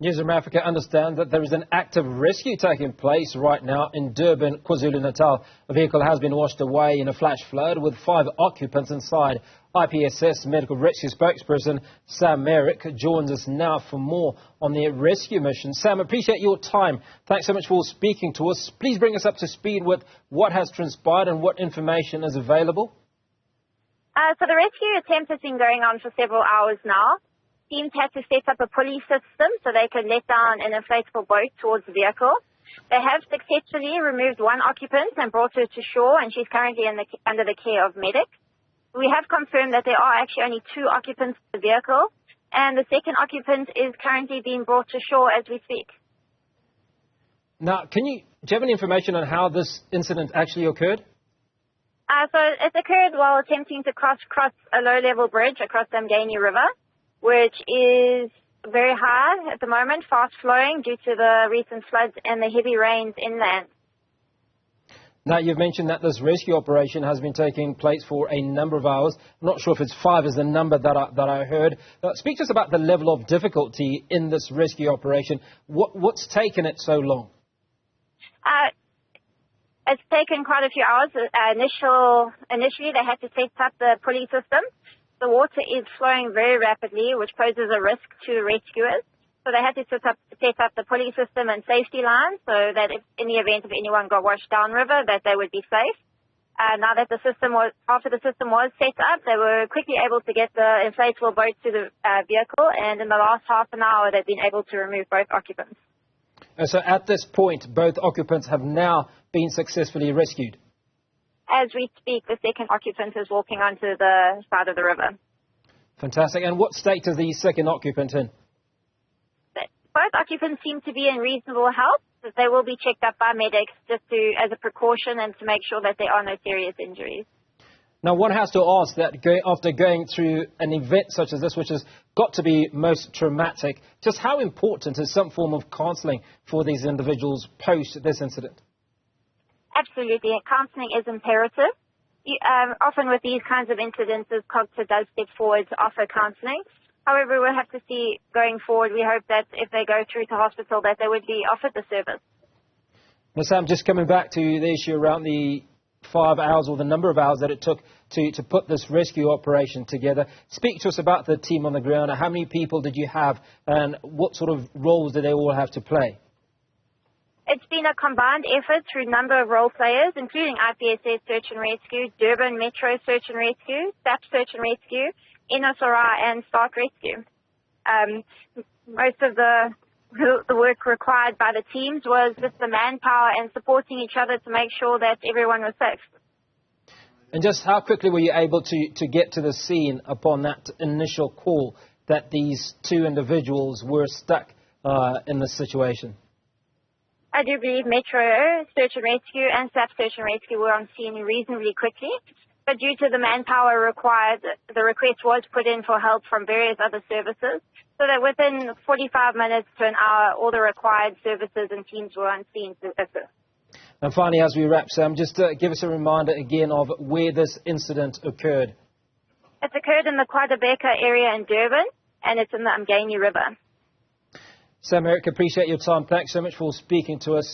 Newzroom Afrika understands that there is an active rescue taking place right now in Durban, KwaZulu-Natal. A vehicle has been washed away in a flash flood with 5 occupants inside. IPSS Medical Rescue spokesperson Sam Meyerick joins us now for more on the rescue mission. Sam, appreciate your time. Thanks so much for speaking to us. Please bring us up to speed with what has transpired and what information is available. So the rescue attempt has been going on for several hours now. Teams had to set up a pulley system so they could let down an inflatable boat towards the vehicle. They have successfully removed 1 occupant and brought her to shore, and she's currently under the care of medics. We have confirmed that there are actually only 2 occupants in the vehicle, and the second occupant is currently being brought to shore as we speak. Now, do you have any information on how this incident actually occurred? So it occurred while attempting to cross a low-level bridge across the Umgeni River, which is very high at the moment, fast-flowing due to the recent floods and the heavy rains inland. Now, you've mentioned that this rescue operation has been taking place for a number of hours. I'm not sure if it's 5 is the number that I heard. Speak to us about the level of difficulty in this rescue operation. What's taken it so long? It's taken quite a few hours. Initially, they had to set up the pulley system. The water is flowing very rapidly, which poses a risk to rescuers. So they had to set up the pulley system and safety lines so that if in the event of anyone got washed downriver, that they would be safe. Now that after the system was set up, they were quickly able to get the inflatable boat to the vehicle, and in the last half an hour, they've been able to remove both occupants. And so at this point, both occupants have now been successfully rescued. As we speak, the second occupant is walking onto the side of the river. Fantastic. And what state is the second occupant in? Both occupants seem to be in reasonable health, but they will be checked up by medics just as a precaution and to make sure that there are no serious injuries. Now, one has to ask that after going through an event such as this, which has got to be most traumatic, just how important is some form of counselling for these individuals post this incident? Absolutely. Counselling is imperative. Often with these kinds of incidences, COGTA does step forward to offer counselling. However, we'll have to see going forward. We hope that if they go through to hospital, that they would be offered the service. Now, Sam, just coming back to the issue around the 5 hours or the number of hours that it took to put this rescue operation together. Speak to us about the team on the ground. How many people did you have and what sort of roles did they all have to play? It's been a combined effort through a number of role players, including IPSS Search and Rescue, Durban Metro Search and Rescue, SAP Search and Rescue, NSRI and Stark Rescue. Most of the work required by the teams was just the manpower and supporting each other to make sure that everyone was safe. And just how quickly were you able to get to the scene upon that initial call that these 2 individuals were stuck in this situation? I do believe Metro Search and Rescue and SAP Search and Rescue were on scene reasonably quickly. But due to the manpower required, the request was put in for help from various other services, so that within 45 minutes to an hour, all the required services and teams were on scene to assist. And finally, as we wrap, Sam, just give us a reminder again of where this incident occurred. It's occurred in the KwaZulu-Natal area in Durban, and it's in the Umgeni River. Sam Meyerick, appreciate your time. Thanks so much for speaking to us.